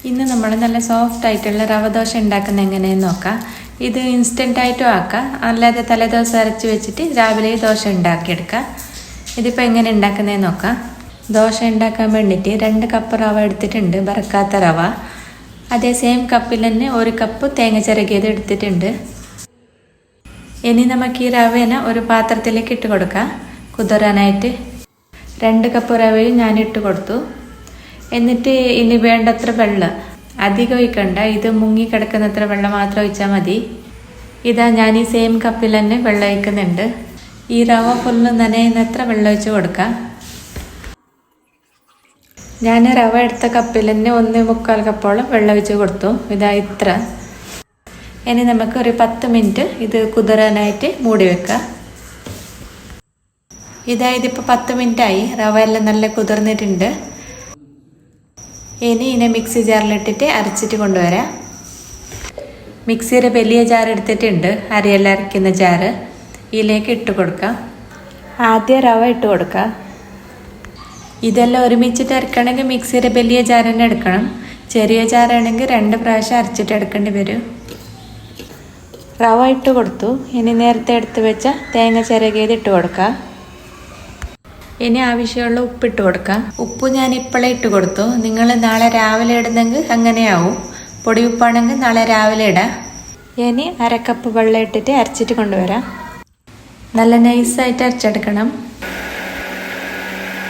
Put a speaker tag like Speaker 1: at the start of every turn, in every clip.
Speaker 1: ഇന്ന് നമ്മൾ നല്ല സോഫ്റ്റ് ആയിട്ടുള്ള റവ ദോശ ഉണ്ടാക്കുന്ന എങ്ങനെയെന്ന് നോക്കാം. ഇത് ഇൻസ്റ്റൻ്റ് ആയിട്ടും ആക്കാം, അല്ലാതെ തലേദിവസം അരച്ച് വെച്ചിട്ട് രാവിലെ ദോശ ഉണ്ടാക്കിയെടുക്കാം. ഇതിപ്പോൾ എങ്ങനെ ഉണ്ടാക്കുന്നതെന്ന് നോക്കാം. ദോശ ഉണ്ടാക്കാൻ വേണ്ടിയിട്ട് 2 കപ്പ് റവ എടുത്തിട്ടുണ്ട്, വറുക്കാത്ത റവ. അതേ സെയിം കപ്പിൽ തന്നെ 1 കപ്പ് തേങ്ങ ചിരകിയത് എടുത്തിട്ടുണ്ട്. ഇനി നമുക്ക് ഈ റവേനെ ഒരു പാത്രത്തിലേക്ക് ഇട്ട് കൊടുക്കാം കുതിരാനായിട്ട്. 2 കപ്പ് റവയും ഞാൻ ഇട്ട് കൊടുത്തു. എന്നിട്ട് ഇനി വേണ്ടത്ര വെള്ളം അധികം ഒഴിക്കണ്ട, ഇത് മുങ്ങി കിടക്കുന്നത്ര വെള്ളം മാത്രം ഒഴിച്ചാൽ മതി. ഇതാ ഞാൻ ഈ സെയിം കപ്പിൽ തന്നെ വെള്ളം ഒഴിക്കുന്നുണ്ട്. ഈ റവ ഫുള്ള് നനയുന്നത്ര വെള്ളം ഒഴിച്ച് കൊടുക്കാം. ഞാൻ റവ എടുത്ത കപ്പിൽ തന്നെ 1/4 കപ്പോളം വെള്ളം ഒഴിച്ച് കൊടുത്തു. ഇതാ ഇത്ര. ഇനി നമുക്ക് ഒരു 10 മിനിറ്റ് ഇത് കുതിരാനായിട്ട് മൂടി വെക്കാം. ഇതിപ്പോൾ 10 മിനിറ്റായി, റവ എല്ലാം നല്ല കുതിർന്നിട്ടുണ്ട്. ഇനി ഇതിനെ മിക്സി ജാറിലിട്ടിട്ട് അരച്ചിട്ട് കൊണ്ടുവരാം. മിക്സിയുടെ വലിയ ജാർ എടുത്തിട്ടുണ്ട്, അരിയെല്ലാം അരയ്ക്കുന്ന ജാറ്. ഇതിലേക്ക് ഇട്ട് കൊടുക്കാം. ആദ്യം റവ ഇട്ട് കൊടുക്കാം. ഇതെല്ലാം ഒരുമിച്ചിട്ട് അരക്കണമെങ്കിൽ മിക്സിയുടെ വലിയ ജാർ തന്നെ എടുക്കണം. ചെറിയ ജാറാണെങ്കിൽ 2 പ്രാവശ്യം അരച്ചിട്ട് എടുക്കേണ്ടി വരും. റവ ഇട്ട് കൊടുത്തു. ഇനി നേരത്തെ എടുത്ത് വെച്ച തേങ്ങ ചിരകിയത് ഇട്ട് കൊടുക്കാം. ഇനി ആവശ്യമുള്ള ഉപ്പിട്ട് കൊടുക്കാം. ഉപ്പ് ഞാൻ ഇപ്പോഴേ ഇട്ട് കൊടുത്തു. നിങ്ങൾ നാളെ രാവിലെ ഇടുന്നെങ്കിൽ അങ്ങനെയാവും. പൊടി ഉപ്പാണെങ്കിൽ നാളെ രാവിലെ ഇടാം. ഇനി 1/2 കപ്പ് വെള്ളം ഇട്ടിട്ട് അരച്ചിട്ട് കൊണ്ടുവരാം. നല്ല നൈസായിട്ട് അരച്ചെടുക്കണം.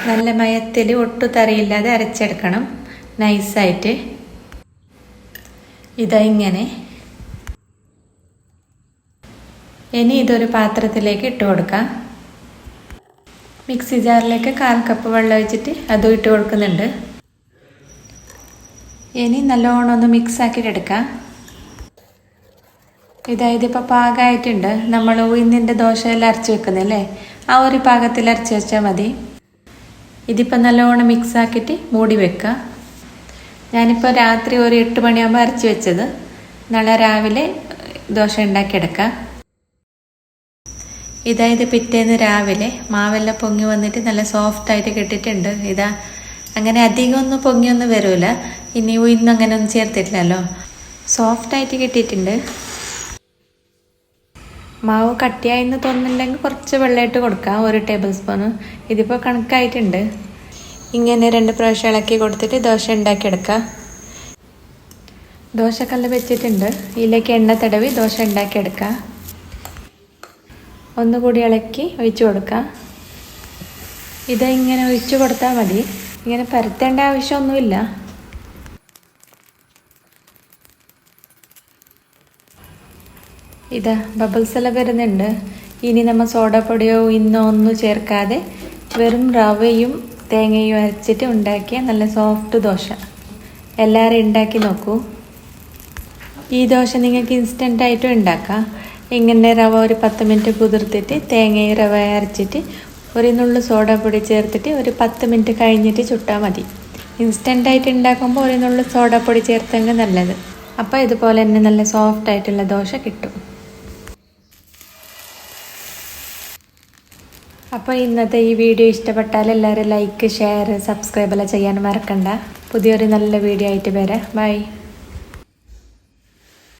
Speaker 1: നല്ല മയത്തിൽ ഒട്ടും തറിയില്ലാതെ അരച്ചെടുക്കണം നൈസായിട്ട്. ഇതാ ഇങ്ങനെ. ഇനി ഇതൊരു പാത്രത്തിലേക്ക് ഇട്ട് കൊടുക്കാം. മിക്സി ജാറിലേക്ക് 1/4 കപ്പ് വെള്ളം ഒഴിച്ചിട്ട് അതും ഇട്ട് കൊടുക്കുന്നുണ്ട്. ഇനി നല്ലോണം ഒന്ന് മിക്സ് ആക്കിയിട്ട് എടുക്കാം. ഇതിപ്പോൾ പാകമായിട്ടുണ്ട്. നമ്മൾ ഉഴുന്നിൻ്റെ ദോശയെല്ലാം അരച്ച് വെക്കുന്നില്ലേ, ആ ഒരു പാകത്തിൽ അരച്ച് വെച്ചാൽ മതി. ഇതിപ്പോൾ നല്ലോണം മിക്സ് ആക്കിയിട്ട് മൂടി വെക്കുക. ഞാനിപ്പോൾ രാത്രി ഒരു 8 മണിയാകുമ്പോൾ അരച്ച് വെച്ചത്. നാളെ രാവിലെ ദോശ ഉണ്ടാക്കിയെടുക്കാം. ഇത് പിറ്റേന്ന് രാവിലെ മാവെല്ലാം പൊങ്ങി വന്നിട്ട് നല്ല സോഫ്റ്റായിട്ട് കിട്ടിയിട്ടുണ്ട്. ഇതാ അങ്ങനെ അധികമൊന്നും പൊങ്ങിയൊന്നും വരില്ല. ഇനി ഉഴുന്ന് അങ്ങനെ ഒന്നും ചേർത്തിട്ടില്ലല്ലോ, സോഫ്റ്റായിട്ട് കിട്ടിയിട്ടുണ്ട്. മാവ് കട്ടിയായിന്ന് തോന്നുന്നില്ലെങ്കിൽ കുറച്ച് വെള്ളമായിട്ട് കൊടുക്കാം, 1 ടേബിൾ സ്പൂണ്. ഇതിപ്പോൾ കണക്കായിട്ടുണ്ട്. ഇങ്ങനെ 2 പ്രാവശ്യം ഇളക്കി കൊടുത്തിട്ട് ദോശ ഉണ്ടാക്കിയെടുക്കാം. ദോശക്കല്ല് വെച്ചിട്ടുണ്ട്. ഇതിലേക്ക് എണ്ണ തടവി ദോശ ഉണ്ടാക്കിയെടുക്കാം. ഒന്നുകൂടി ഇളക്കി ഒഴിച്ചു കൊടുക്കാം. ഇങ്ങനെ ഒഴിച്ചു കൊടുത്താൽ മതി, ഇങ്ങനെ പരത്തേണ്ട ആവശ്യമൊന്നുമില്ല. ബബിൾസ് എല്ലാം വരുന്നുണ്ട്. ഇനി നമ്മൾ സോഡാപ്പൊടിയോ ഇന്നോ ഒന്നും ചേർക്കാതെ വെറും റവയും തേങ്ങയും അരച്ചിട്ട് ഉണ്ടാക്കിയ നല്ല സോഫ്റ്റ് ദോശ. എല്ലാവരും ഉണ്ടാക്കി നോക്കൂ. ഈ ദോശ നിങ്ങൾക്ക് ഇൻസ്റ്റൻ്റായിട്ടും ഉണ്ടാക്കാം. ഇങ്ങനെ റവ ഒരു 10 മിനിറ്റ് കുതിർത്തിട്ട് തേങ്ങയും റവ അരച്ചിട്ട് 1 നുള്ളു സോഡാപ്പൊടി ചേർത്തിട്ട് ഒരു 10 മിനിറ്റ് കഴിഞ്ഞിട്ട് ചുട്ടാൽ മതി. ഇൻസ്റ്റൻ്റായിട്ട് ഉണ്ടാക്കുമ്പോൾ 1 നുള്ളു സോഡാപ്പൊടി ചേർത്തെങ്കിൽ നല്ലത്. അപ്പോൾ ഇതുപോലെ തന്നെ നല്ല സോഫ്റ്റ് ആയിട്ടുള്ള ദോശ കിട്ടും. അപ്പോൾ ഇന്നത്തെ ഈ വീഡിയോ ഇഷ്ടപ്പെട്ടാൽ എല്ലാവരും ലൈക്ക്, ഷെയർ, സബ്സ്ക്രൈബ് എല്ലാം ചെയ്യാൻ മറക്കണ്ട. പുതിയൊരു നല്ല വീഡിയോ ആയിട്ട് വരാം. ബൈ.